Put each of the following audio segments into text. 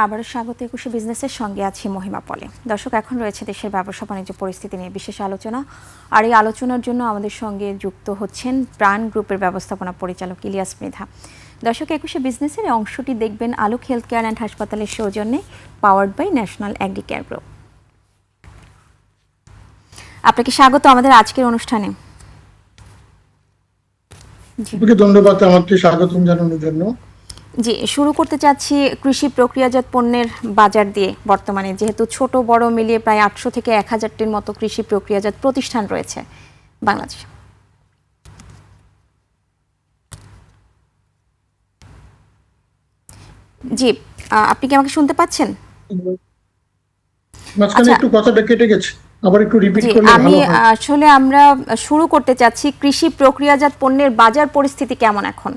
আবারও স্বাগত একুশে বিজনেসের সঙ্গে আছি মহিমা পলে। দর্শক, এখন রয়েছে দেশের ব্যবসা বাণিজ্য পরিস্থিতি নিয়ে বিশেষ আলোচনা। আর এই আলোচনার জন্য আমাদের সঙ্গে যুক্ত হচ্ছেন প্রাণ গ্রুপের ব্যবস্থাপনা পরিচালক ইলিয়াস মৃধা। দর্শক, একুশে বিজনেসের এই অংশটি দেখবেন আলোক হেলথ কেয়ার অ্যান্ড হাসপাতালের সৌজন্যে, powered by national agri care group. আপনাকে স্বাগত আমাদের আজকের অনুষ্ঠানে। ধন্যবাদ আমাকে স্বাগতম জানানোর জন্য। জি, শুরু করতে চাচ্ছি কৃষি প্রক্রিয়াজাত পণ্যের বাজার দিয়ে। বর্তমানে যেহেতু ছোট বড় মিলিয়ে প্রায় 800 থেকে 1000টির মতো কৃষি প্রক্রিয়াজাত প্রতিষ্ঠান রয়েছে বাংলাদেশে। জি, আপনি কি আমাকে শুনতে পাচ্ছেন? মাঝখানে একটু কথাটা কেটে গেছে, আবার একটু রিপিট করলে ভালো হয়। আসলে আমরা শুরু করতে চাচ্ছি কৃষি প্রক্রিয়াজাত পণ্যের বাজার পরিস্থিতি কেমন এখন?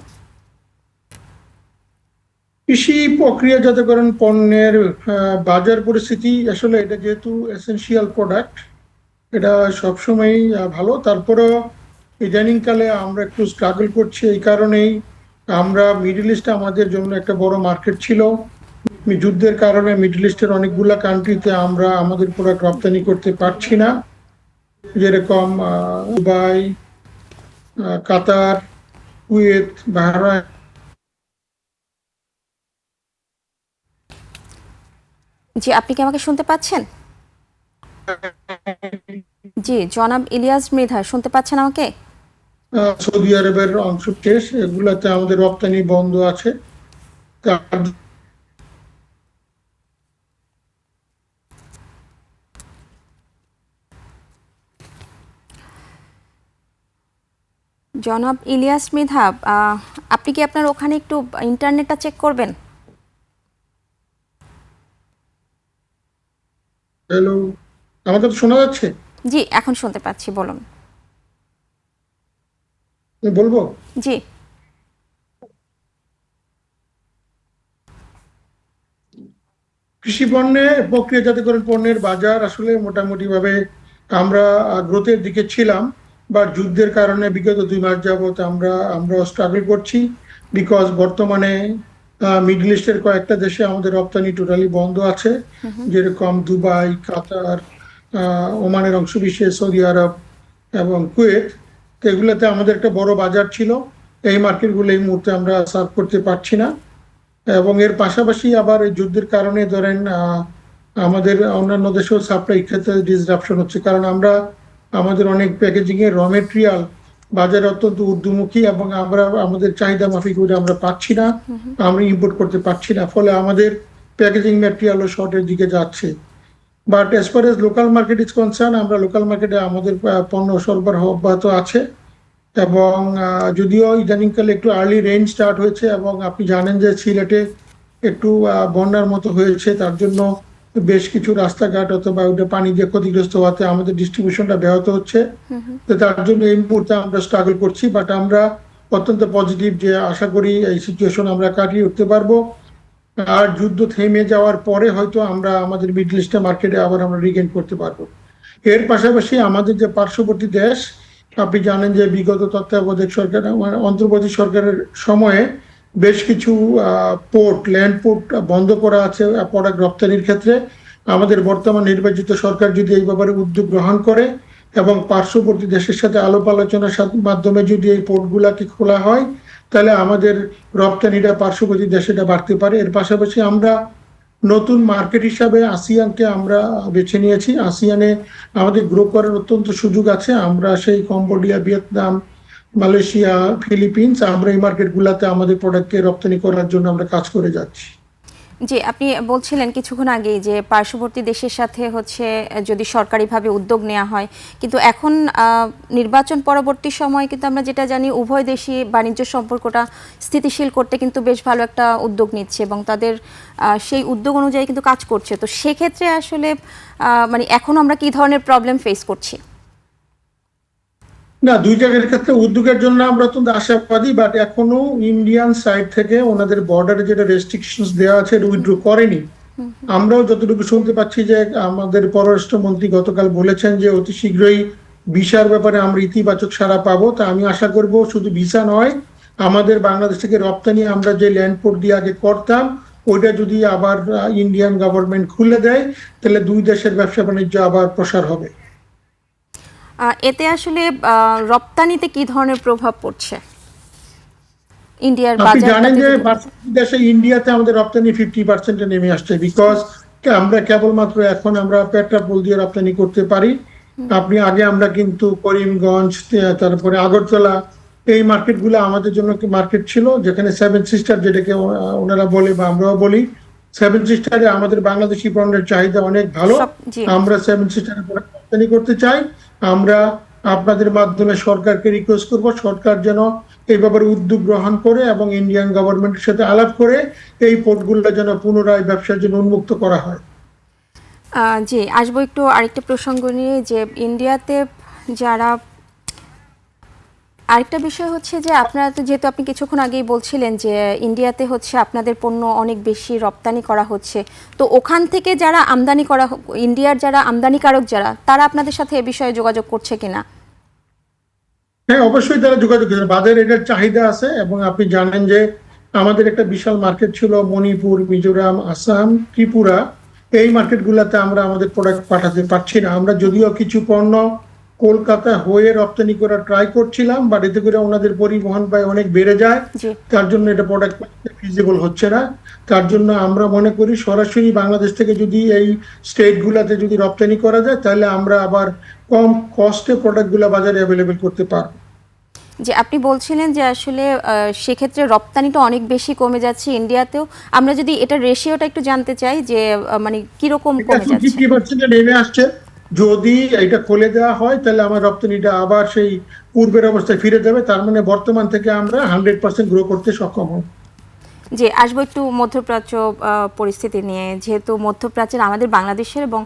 কৃষি প্রক্রিয়াজাতকরণ পণ্যের বাজার পরিস্থিতি আসলে এটা যেহেতু এসেনশিয়াল প্রোডাক্ট, এটা সবসময়ই ভালো। তারপরেও ইদানিংকালে আমরা একটু স্ট্রাগল করছি। এই কারণেই আমরা মিডল ইস্ট আমাদের জন্য একটা বড় মার্কেট ছিল। যুদ্ধের কারণে মিডল ইস্টের অনেকগুলা কান্ট্রিতে আমরা আমাদের প্রোডাক্ট রপ্তানি করতে পারছি না, যেরকম দুবাই, কাতার, কুয়েত, বাহরাইন। জি, আপনি কি আমাকে শুনতে পাচ্ছেন? জি, জনাব ইলিয়াস মৃধা, শুনতে পাচ্ছেন আমাকে? সৌদি আরবের অংশ শেষ, এগুলাতে আমাদের রপ্তানি বন্ধ আছে। জনাব ইলিয়াস মৃধা, আপনি কি আপনার ওখানে একটু ইন্টারনেটটা চেক করবেন? হ্যালো, আমাকে শোনা যাচ্ছে? জি, এখন শুনতে পাচ্ছি, বলুন। বলবো? জি, কৃষি পণ্যে প্রক্রিয়াজাতকরণ পণ্যের বাজার আসলে মোটামুটি ভাবে আমরা গ্রোথের দিকে ছিলাম, বা যুদ্ধের কারণে বিগত 2 মাস যাবত আমরা স্ট্রাগল করছি। বিকজ বর্তমানে মিডল ইস্টের কয়েকটা দেশে আমাদের রপ্তানি টোটালি বন্ধ আছে, যেরকম দুবাই, কাতার, ওমানের অংশ বিশেষ, সৌদি আরব এবং কুয়েত। তো এগুলোতে আমাদের একটা বড় বাজার ছিল। এই মার্কেটগুলো এই মুহূর্তে আমরা সার্ভ করতে পারছি না। এবং এর পাশাপাশি আবার এই যুদ্ধের কারণে ধরেন আমাদের অন্যান্য দেশেও সাপ্লাই ক্ষেত্রে ডিসরাপশন হচ্ছে, কারণ আমরা আমাদের অনেক প্যাকেজিং এর র মেটেরিয়াল বাজারে অত্যন্ত ঊর্ধ্বমুখী, এবং আমরা আমাদের চাহিদা মাফিক আমরা পাচ্ছি না, আমরা ইম্পোর্ট করতে পারছি না। ফলে আমাদের প্যাকেজিং ম্যাটেরিয়ালও শর্টের দিকে যাচ্ছে। But as far age local market is concern, আমরা লোকাল মার্কেটে আমাদের পণ্য সরবরাহ অব্যাহত আছে। এবং যদিও ইদানিংকালে একটু আর্লি রেইন স্টার্ট হয়েছে, এবং আপনি জানেন যে সিলেটে একটু বন্যার মতো হয়েছে, তার জন্য বেশ কিছু রাস্তাঘাট অথবা ওটা পানি দিয়ে ক্ষতিগ্রস্ত হওয়াতে আমাদের ডিস্ট্রিবিউশনটা ব্যাহত হচ্ছে। তো তার জন্য এই মুহূর্তে আমরা স্ট্রাগল করছি, বাট আমরা অত্যন্ত পজিটিভ যে আশা করি এই সিচুয়েশন আমরা কাটিয়ে উঠতে পারবো। আর যুদ্ধ থেমে যাওয়ার পরে হয়তো আমরা আমাদের মিডল ইস্টের মার্কেটে আবার আমরা রিগেইন করতে পারবো। এর পাশাপাশি আমাদের যে পার্শ্ববর্তী দেশ, আপনি জানেন যে বিগত তত্ত্বাবধায়ক সরকার অন্তর্বর্তী সরকারের সময়ে বেশ কিছু পোর্ট, ল্যান্ড পোর্ট বন্ধ করা আছে প্রোডাক্ট রপ্তানির ক্ষেত্রে। আমাদের বর্তমান নির্বাচিত সরকার যদি এই ব্যাপারে উদ্যোগ গ্রহণ করে এবং পার্শ্ববর্তী দেশের সাথে আলাপ আলোচনার মাধ্যমে যদি এই পোর্টগুলাকে খোলা হয়, তাহলে আমাদের রপ্তানিটা পার্শ্ববর্তী দেশেটা বাড়তে পারে। এর পাশাপাশি আমরা নতুন মার্কেট হিসাবে আসিয়ানকে আমরা বেছে নিয়েছি। আসিয়ানে আমাদের গ্রো করার অত্যন্ত সুযোগ আছে। আমরা সেই কম্বোডিয়া, ভিয়েতনাম, মালয়েশিয়া, ফিলিপিন্স, আমরা এই মার্কেটগুলোতে আমাদের প্রোডাক্টকে রপ্তানি করার জন্য আমরা কাজ করে যাচ্ছি। জি, আপনি বলছিলেন কিছুক্ষণ আগেই যে পার্শ্ববর্তী দেশের সাথে হচ্ছে যদি সরকারিভাবে উদ্যোগ নেওয়া হয়, কিন্তু এখন নির্বাচন পরবর্তী সময় কিন্তু আমরা যেটা জানি উভয় দেশই বাণিজ্য সম্পর্কটা স্থিতিশীল করতে কিন্তু বেশ ভালো একটা উদ্যোগ নিচ্ছে এবং তাদের সেই উদ্যোগ অনুযায়ী কিন্তু কাজ করছে। তো সেক্ষেত্রে আসলে মানে এখন আমরা কি ধরনের প্রবলেম ফেস করছি? না, দুই জায়গার ক্ষেত্রে উদ্যোগের জন্য আমরা অত্যন্ত আশাবাদী, বাট এখনো ইন্ডিয়ান সাইড থেকে ওনাদের বর্ডারে যেটা রেস্ট্রিকশনস দেওয়া আছে উইথড্র করেনি। আমরাও যতটুকু শুনতে পাচ্ছি যে আমাদের পররাষ্ট্রমন্ত্রী গতকাল বলেছেন যে অতি শীঘ্রই ভিসার ব্যাপারে আমরা ইতিবাচক সাড়া পাবো। তা আমি আশা করব শুধু ভিসা নয়, আমাদের বাংলাদেশ থেকে রপ্তানি আমরা যে ল্যান্ড পোর্ট দিয়ে আগে করতাম ওইটা যদি আবার ইন্ডিয়ান গভর্নমেন্ট খুলে দেয়, তাহলে দুই দেশের ব্যবসা বাণিজ্য আবার প্রসার হবে। এতে আসলে রপ্তানিতে কি ধরনের প্রভাব পড়ছে ইন্ডিয়ার আপনি জানেন বাজারটাতে যে যদি? পার্শ্ববর্তী দেশে ইন্ডিয়াতে আমাদের রপ্তানি 50% নেমে আসছে, বিকজ আমরা কেবলমাত্র এখন আমরা পেট্রাপোল দিয়ে রপ্তানি করতে পারি। আপনি আগে আমরা কিন্তু করিমগঞ্জ, তারপরে আগরতলা, এই মার্কেটগুলো আমাদের জন্য মার্কেট ছিল, যেখানে সেভেন সিস্টার যেটাকে ওনারা বলে বা আমরাও বলি, সেভেন সিস্টারে আমাদের বাংলাদেশি পণ্যের চাহিদা অনেক ভালো। জি। আমরা সেভেন সিস্টারে রপ্তানি করতে চাই। আমরা আপনাদের মাধ্যমে সরকারকে রিকোয়েস্ট করব, সরকার যেন এই ব্যাপারে উদ্যোগ গ্রহণ করে এবং ইন্ডিয়ান গভর্নমেন্টের সাথে আলাপ করে এই পোর্টগুলো যেন পুনরায় ব্যবসার জন্য উন্মুক্ত করা হয়। জি, আসবো একটু আরেকটা প্রসঙ্গ নিয়ে, যে ইন্ডিয়াতে যারা, আরেকটা বিষয় হচ্ছে যে আপনারা তো, যেহেতু আপনি কিছুক্ষণ আগেই বলছিলেন যে ইন্ডিয়াতে হচ্ছে আপনাদের পণ্য অনেক বেশি রপ্তানি করা হচ্ছে, তো ওখান থেকে যারা আমদানি করা, ইন্ডিয়ার যারা আমদানিকারক যারা, তারা আপনাদের সাথে এ বিষয়ে যোগাযোগ করছে কিনা? হ্যাঁ, অবশ্যই তারা যোগাযোগ করে, বাজারে এটার চাহিদা আছে। এবং আপনি জানেন যে আমাদের একটা বিশাল মার্কেট ছিল মণিপুর, মিজোরাম, আসাম, ত্রিপুরা, এই মার্কেটগুলোতে আমরা আমাদের প্রোডাক্ট পাঠাতে পারছি না। আমরা যদিও কিছু পণ্য কলকাতা হয়ে রপ্তানি করার ট্রাই করছিলাম, বাট এতে করে ওনাদের পরিবহন ব্যয় অনেক বেড়ে যায়, জি। তার জন্য এটা প্রোডাক্ট ফিজিবল হচ্ছে না। তার জন্য আমরা মনে করি সরাসরি বাংলাদেশ থেকে যদি এই স্টেট গুলাতে যদি রপ্তানি করা যায়, তাহলে আমরা আবার কম কস্টে প্রোডাক্টগুলো বাজারে অ্যাভেলেবেল করতে পারবো। যে আপনি বলছিলেন যে আসলে সেক্ষেত্রে রপ্তানিটা অনেক বেশি কমে যাচ্ছে ইন্ডিয়াতেও। আমরা যদি এটা রেশিওটা একটু জানতে চাই যে মানে কিরকম কমে যাচ্ছে? 50% নেমে আসছে। যদি এটা খুলে দেওয়া হয়, তাহলে আমার রপ্তানিটা আবার সেই পূর্বের অবস্থায় ফিরে যাবে। তার মানে বর্তমান থেকে আমরা 100% গ্রো করতে সক্ষম হব। যে আসবো একটু মধ্যপ্রাচ্য পরিস্থিতি নিয়ে, যেহেতু মধ্যপ্রাচ্যের আমাদের বাংলাদেশের এবং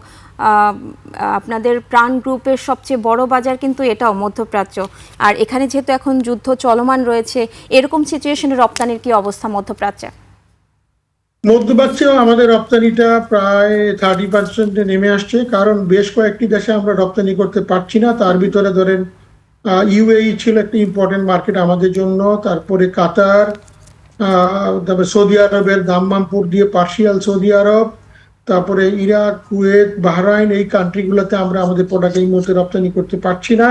আপনাদের প্রাণ গ্রুপের সবচেয়ে বড় বাজার কিন্তু এটাও মধ্যপ্রাচ্য, আর এখানে যেহেতু এখন যুদ্ধ চলমান রয়েছে, এরকম সিচুয়েশনে রপ্তানির কি অবস্থা মধ্যপ্রাচ্যে? মধ্যপ্রাচ্যেও আমাদের রপ্তানিটা প্রায় 30% নেমে আসছে, কারণ বেশ কয়েকটি দেশে আমরা রপ্তানি করতে পারছি না। তার ভিতরে ধরেন ইউএই ছিল একটা ইম্পর্টেন্ট মার্কেট আমাদের জন্য, তারপরে কাতার, তারপরে সৌদি আরবের দাম্মামপুর দিয়ে পার্সিয়াল সৌদি আরব, তারপরে ইরাক, কুয়েত, বাহরাইন, এই কান্ট্রিগুলোতে আমরা আমাদের প্রোডাক্ট এই মুহূর্তে রপ্তানি করতে পারছি না।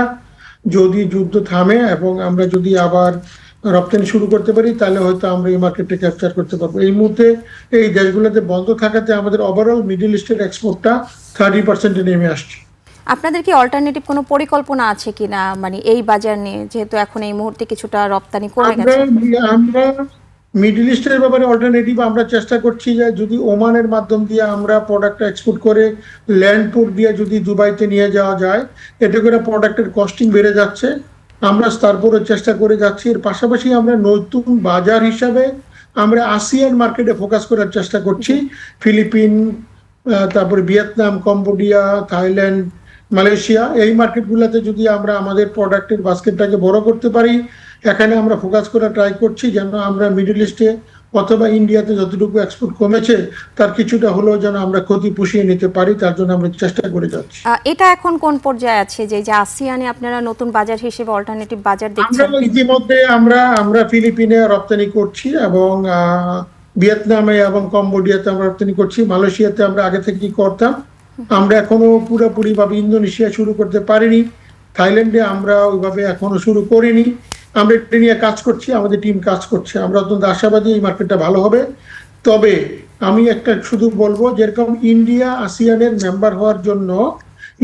যদি যুদ্ধ থামে এবং আমরা যদি আবার রপ্তানি শুরু করতে পারি, তাহলে হয়তো আমরা এই মার্কেটটা ক্যাপচার করতে পারবো। এই মুহূর্তে এই দেশগুলোতে বন্ধ থাকাতে আমাদের ওভারঅল মিডল ইস্টের এক্সপোর্টটা 30% নেমে আসছে। আপনাদের কি অল্টারনেটিভ কোনো পরিকল্পনা আছে কিনা, মানে এই বাজার নিয়ে, যেহেতু এখন এই মুহূর্তে কিছুটা রপ্তানি কমে আমরা গেছে? আমরা মিডল ইস্টের ব্যাপারে অল্টারনেটিভ আমরা চেষ্টা করছি যে যদি ওমানের মাধ্যম দিয়ে আমরা প্রোডাক্টটা এক্সপোর্ট করে ল্যান্ড পোর্ট দিয়ে যদি দুবাইতে নিয়ে যাওয়া যায়, এতে করে প্রোডাক্টের কস্টিং বেড়ে যাচ্ছে। আমরা তারপরে চেষ্টা করে যাচ্ছি। এর পাশাপাশি আমরা নতুন বাজার হিসাবে আমরা আসিয়ান মার্কেটে ফোকাস করার চেষ্টা করছি। ফিলিপিন, তারপরে ভিয়েতনাম, কম্বোডিয়া, থাইল্যান্ড, মালয়েশিয়া, এই মার্কেটগুলোতে যদি আমরা আমাদের প্রোডাক্টের বাস্কেটটাকে বড় করতে পারি, এখানে আমরা ফোকাস করে ট্রাই করছি যেন আমরা মিডল ইস্টে অথবা ইন্ডিয়াতে যতটুকু এক্সপোর্ট কমেছে তার কিছুটা হলেও যেন আমরা ক্ষতি পুষিয়ে নিতে পারি, তার জন্য আমরা চেষ্টা করে যাচ্ছি। এটা এখন কোন পর্যায়ে আছে, যে যে আসিয়ানে আপনারা নতুন বাজার হিসেবে অল্টারনেটিভ বাজার আমরা দেখছেন? ইতিমধ্যে আমরা ফিলিপিনে রপ্তানি করছি এবং ভিয়েতনামে এবং কম্বোডিয়াতে আমরা রপ্তানি করছি। মালয়েশিয়াতে আমরা আগে থেকেই করতাম। আমরা এখনো পুরোপুরি ভাবে ইন্দোনেশিয়া শুরু করতে পারিনি। থাইল্যান্ডে আমরা ওইভাবে এখনো শুরু করিনি। আমরা এটা নিয়ে কাজ করছি, আমাদের টিম কাজ করছে। আমরা অত্যন্ত আশাবাদী এই মার্কেটটা ভালো হবে। তবে আমি একটা শুধু বলবো, যেরকম ইন্ডিয়া আসিয়ানের মেম্বার হওয়ার জন্য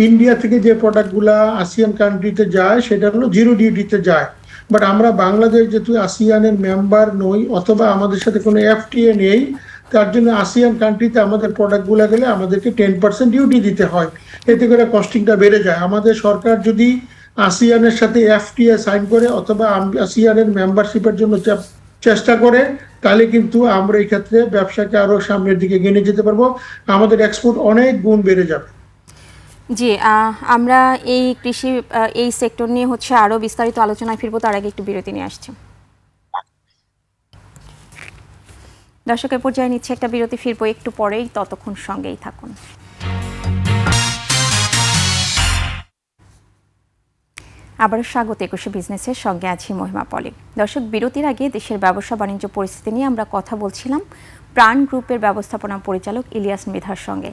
ইন্ডিয়া থেকে যে প্রোডাক্টগুলা আসিয়ান কান্ট্রিতে যায় সেটা হলো জিরো ডিউটিতে যায়। বাট আমরা বাংলাদেশ যেহেতু আসিয়ানের মেম্বার নই অথবা আমাদের সাথে কোনো এফটিএ নেই, তার জন্য আসিয়ান কান্ট্রিতে আমাদের প্রোডাক্টগুলো গেলে আমাদেরকে 10% ডিউটি দিতে হয়। এতে করে কস্টিংটা বেড়ে যায়। আমাদের সরকার যদি আসিয়ানের সাথে এফটিএ সাইন করে অথবা আসিয়ানের মেম্বারশিপের জন্য চেষ্টা করে, তাহলে কিন্তু আমরা এই ক্ষেত্রে ব্যবসাকে আরো সামনের দিকে এগিয়ে নিয়ে যেতে পারবো। আমাদের এক্সপোর্ট অনেক গুণ বেড়ে যাবে। জি, আমরা এই কৃষি এই সেক্টর নিয়ে হচ্ছে আরো বিস্তারিত আলোচনায় ফিরবো, তার আগে একটু বিরতি নিয়ে আসছি। দর্শকের পর্যায়ে নিচ্ছে একটা বিরতি, ফিরবো একটু পরেই, ততক্ষণ সঙ্গেই থাকুন। আবারও স্বাগত একুশে বিজনেসের সঙ্গে আছি মহিমা পলি। দর্শক, বিরতির আগে দেশের ব্যবসা বাণিজ্য পরিস্থিতি নিয়ে আমরা কথা বলছিলাম প্রাণ গ্রুপের ব্যবস্থাপনা পরিচালক ইলিয়াস মৃধার সঙ্গে।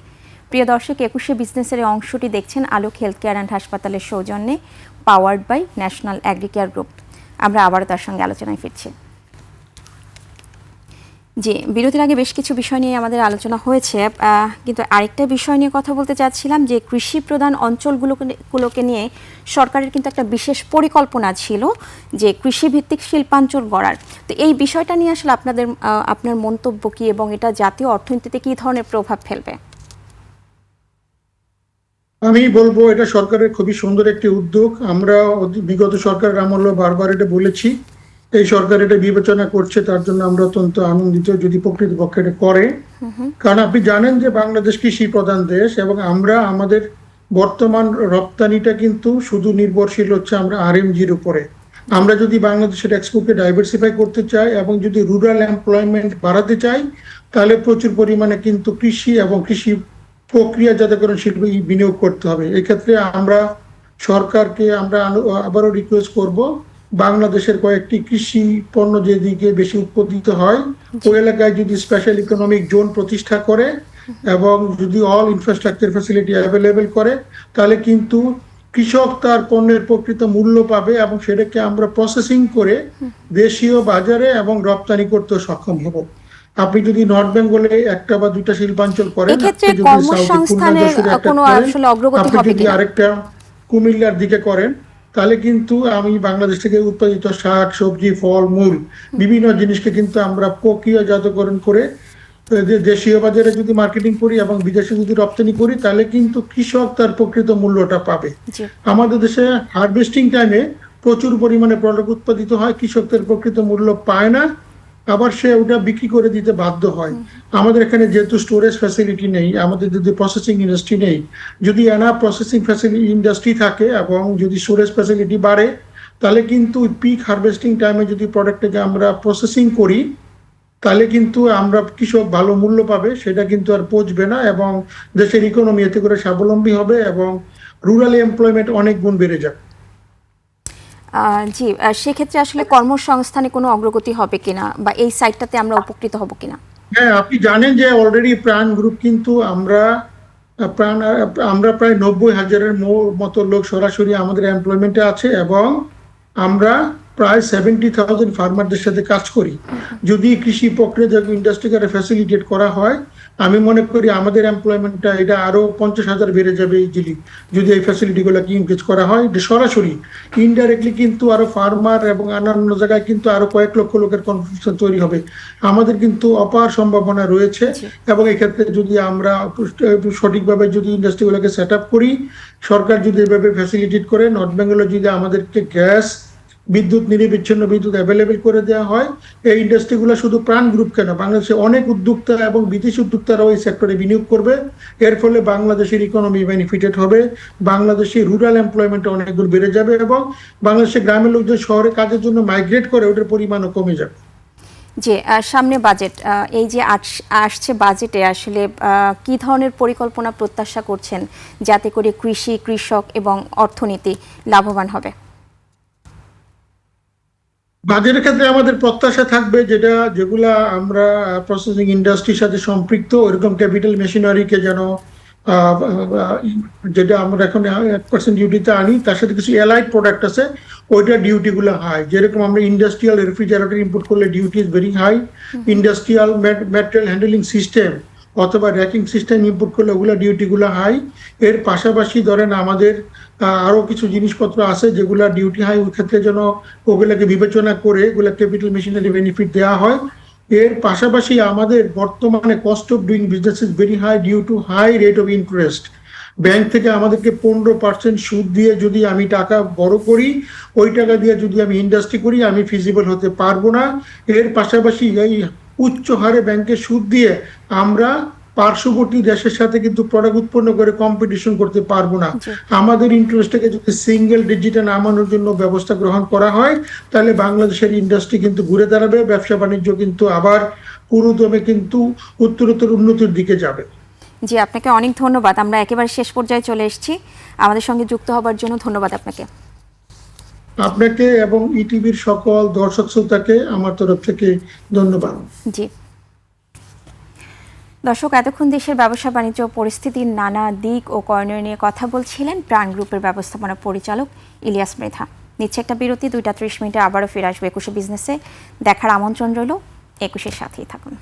প্রিয় দর্শক, একুশে বিজনেসের এই অংশটি দেখছেন আলোক হেলথ কেয়ার অ্যান্ড হাসপাতালের সৌজন্যে, powered by national agricare group. আমরা আবারও তার সঙ্গে আলোচনায় ফিরছি। জি, বিরতির আগে বেশ কিছু বিষয় নিয়ে আমাদের আলোচনা হয়েছে, কিন্তু আরেকটা বিষয় নিয়ে কথা বলতে চাচ্ছিলাম যে কৃষি প্রধান অঞ্চলগুলোকে নিয়ে সরকারের কিন্তু একটা বিশেষ পরিকল্পনা ছিল যে কৃষিভিত্তিক শিল্পাঞ্চল গড়ার। তো এই বিষয়টা নিয়ে আসলে আপনার মন্তব্য কি, এবং এটা জাতীয় অর্থনীতিতে কী ধরনের প্রভাব ফেলবে? আমি বলবো এটা সরকারের খুবই সুন্দর একটি উদ্যোগ। আমরা বিগত সরকারের আমলে বারবার এটা বলেছি, এই সরকার এটা বিবেচনা করছে, তার জন্য আমরা অত্যন্ত আনন্দিত যদি প্রকৃতপক্ষে এটা করে। কারণ আপনি জানেন যে বাংলাদেশ কৃষি প্রধান দেশ এবং আমরা আমাদের বর্তমান রপ্তানিটা কিন্তু শুধু নির্ভরশীল হচ্ছে আমরা আরএমজির উপরে। আমরা যদি বাংলাদেশের এক্সপোর্টকে ডাইভার্সিফাই করতে চাই এবং যদি রুরাল এমপ্লয়মেন্ট বাড়াতে চাই, তাহলে প্রচুর পরিমাণে কিন্তু কৃষি এবং কৃষি প্রক্রিয়াজাতকরণ শিল্পে বিনিয়োগ করতে হবে। এক্ষেত্রে আমরা সরকারকে আবারও রিকোয়েস্ট করব, বাংলাদেশের কয়েকটি কৃষি পণ্য যেদিকে বেশি উৎপাদিত হয় ওই এলাকায় যদি স্পেশাল ইকোনমিক জোন প্রতিষ্ঠা করে এবং যদি অল ইনফ্রাস্ট্রাকচার ফ্যাসিলিটি অ্যাভেলেবেল করে, তাহলে কিন্তু কৃষক তার পণ্যের প্রকৃত মূল্য পাবে এবং সেটাকে আমরা প্রসেসিং করে দেশীয় বাজারে এবং রপ্তানি করতে সক্ষম হব। আপনি যদি নর্থ বেঙ্গলে একটা বা দুইটা শিল্পাঞ্চল করেন, এক্ষেত্রে কর্মসংস্থানের কোনো আসলে অগ্রগতি হবে কিনা, আরেকটা কুমিল্লার দিকে করেন, তাহলে কিন্তু আমি বাংলাদেশ থেকে উৎপাদিত শাক সবজি ফল মূল বিভিন্ন জিনিসকে কিন্তু আমরা প্রক্রিয়াজাতকরণ করে দেশীয় বাজারে যদি মার্কেটিং করি এবং বিদেশে যদি রপ্তানি করি, তাহলে কিন্তু কৃষক তার প্রকৃত মূল্যটা পাবে। আমাদের দেশে হারভেস্টিং টাইমে প্রচুর পরিমাণে প্রোডাক্ট উৎপাদিত হয়, কৃষক তার প্রকৃত মূল্য পায় না, আবার সে ওটা বিক্রি করে দিতে বাধ্য হয়। আমাদের এখানে যেহেতু স্টোরেজ ফ্যাসিলিটি নেই, আমাদের যদি প্রসেসিং ইন্ডাস্ট্রি নেই, যদি এনাফ প্রসেসিং ফ্যাসিলিটি ইন্ডাস্ট্রি থাকে এবং যদি স্টোরেজ ফ্যাসিলিটি বাড়ে, তাহলে কিন্তু পিক হারভেস্টিং টাইমে যদি প্রোডাক্টটাকে আমরা প্রসেসিং করি, তাহলে কিন্তু আমরা কৃষক ভালো মূল্য পাবে, সেটা কিন্তু আর পচবে না এবং দেশের ইকোনমি এতে করে স্বাবলম্বী হবে এবং রুরাল এমপ্লয়মেন্ট অনেক গুণ বেড়ে যাবে। জি, সেক্ষেত্রে আসলে কর্মসংস্থানে কোনো অগ্রগতি হবে কিনা, বা এই সাইটটাতে আমরা উপকৃত হব কিনা? হ্যাঁ, আপনি জানেন যে অলরেডি প্রাণ গ্রুপ কিন্তু আমরা প্রায় 90,000-এর মতো লোক সরাসরি আমাদের এমপ্লয়মেন্টে আছে এবং আমরা প্রায় 70,000 ফার্মারদের সাথে কাজ করি। যদি কৃষি প্রক্রিয়াজাত ইন্ডাস্ট্রিকে ফ্যাসিলিটেট করা হয়, আমি মনে করি আমাদের এমপ্লয়মেন্টটা এটা আরো 50,000 বেড়ে যাবে ইজিলি যদি এই ফ্যাসিলিটিগুলোকে ইনক্রিজ করা হয়। সরাসরি ইনডাইরেক্টলি কিন্তু আরো ফার্মার এবং অন্যান্য জায়গায় কিন্তু আরো কয়েক লক্ষ লোকের কর্মসংস্থান তৈরি হবে। আমাদের কিন্তু অপার সম্ভাবনা রয়েছে এবং এক্ষেত্রে যদি আমরা সঠিকভাবে যদি ইন্ডাস্ট্রিগুলোকে সেট আপ করি, সরকার যদি এভাবে ফ্যাসিলিটেট করে, নর্থ বেঙ্গলে যদি আমাদেরকে গ্যাস বিদ্যুৎ নিরবিচ্ছিন্ন বিদ্যুৎ অ্যাভেলেবেল করে দেওয়া হয়, এই ইন্ডাস্ট্রিগুলো শুধু প্রাণ গ্রুপ কেন, বাংলাদেশে অনেক উদ্যোক্তা এবং বিদেশি উদ্যোক্তারাও এই সেক্টরে বিনিয়োগ করবে। এর ফলে বাংলাদেশের ইকোনমি বেনিফিটেড হবে, বাংলাদেশে রুরাল এমপ্লয়মেন্ট অনেক দূর বেড়ে যাবে এবং বাংলাদেশের গ্রামের লোকজন শহরে কাজের জন্য মাইগ্রেট করে, ওটার পরিমাণও কমে যাবে। যে সামনে বাজেট, এই যে আসছে বাজেটে আসলে কি ধরনের পরিকল্পনা প্রত্যাশা করছেন যাতে করে কৃষি, কৃষক এবং অর্থনীতি লাভবান হবে? বাজেটের ক্ষেত্রে আমাদের প্রত্যাশা থাকবে যেগুলা আমরা প্রসেসিং ইন্ডাস্ট্রির সাথে সম্পৃক্ত, ওইরকম ক্যাপিটাল মেশিনারিকে যেন যেটা আমরা এখন 1% ডিউটিতে আনি, তার সাথে কিছু অ্যালাইড প্রোডাক্ট আছে, ওইটা ডিউটিগুলো হাই। যেরকম আমরা ইন্ডাস্ট্রিয়াল রেফ্রিজারেটর ইম্পোর্ট করলে duty is very high, industrial material handling system অথবা র্যাকিং সিস্টেম ইম্পোর্ট করলে ওগুলো ডিউটিগুলো হাই। এর পাশাপাশি ধরেন আমাদের আরো কিছু জিনিসপত্র আছে যেগুলা ডিউটি হাই, ওই ক্ষেত্রে যেন ওগুলাকে বিবেচনা করে ওগুলা ক্যাপিটাল মেশিনারি বেনিফিট দেওয়া হয়। এর পাশাপাশি আমাদের বর্তমানে cost of doing business is very high due to high rate of interest. Bank থেকে আমাদেরকে 15% সুদ দিয়ে যদি আমি টাকা বড় করি, ওই টাকা দিয়ে যদি আমি ইন্ডাস্ট্রি করি, আমি ফিজিবল হতে পারবো না। এর পাশাপাশি এই উচ্চ হারে ব্যাংকে সুদ দিয়ে আমরা পার্শ্ববর্তী দেশের সাথে কিন্তু প্রোডাক্ট উৎপন্ন করে কম্পিটিশন করতে পারবো না। আমাদের ইন্টারেস্টটাকে যদি সিঙ্গেল ডিজিটে নামানোর জন্য ব্যবস্থা গ্রহণ করা হয়, তাহলে বাংলাদেশের ইন্ডাস্ট্রি কিন্তু ঘুরে দাঁড়াবে, ব্যবসা বাণিজ্য কিন্তু আবার পুরোদমে কিন্তু উত্তরোত্তর উন্নতির দিকে যাবে। জি, আপনাকে অনেক ধন্যবাদ। আমরা একেবারে শেষ পর্যায়ে চলে এসেছি। আমাদের সঙ্গে যুক্ত হবার জন্য ধন্যবাদ আপনাকে। আপনাকে এবং ইটিভির সকল দর্শক শ্রোতাকে আমার তরফ থেকে ধন্যবাদ। জি দর্শক, এতক্ষণ দেশের ব্যবসা বাণিজ্য পরিস্থিতির নানা দিক ও করণীয় নিয়ে কথা বলছিলেন প্রাণ গ্রুপের ব্যবস্থাপনা পরিচালক ইলিয়াস মৃধা। নিচ্ছে একটা বিরতি, 2টা 30 মিনিটে আবারও ফিরে আসবে 21শে বিজনেসে। দেখার আমন্ত্রণ রইল, 21-এর সাথেই থাকুন।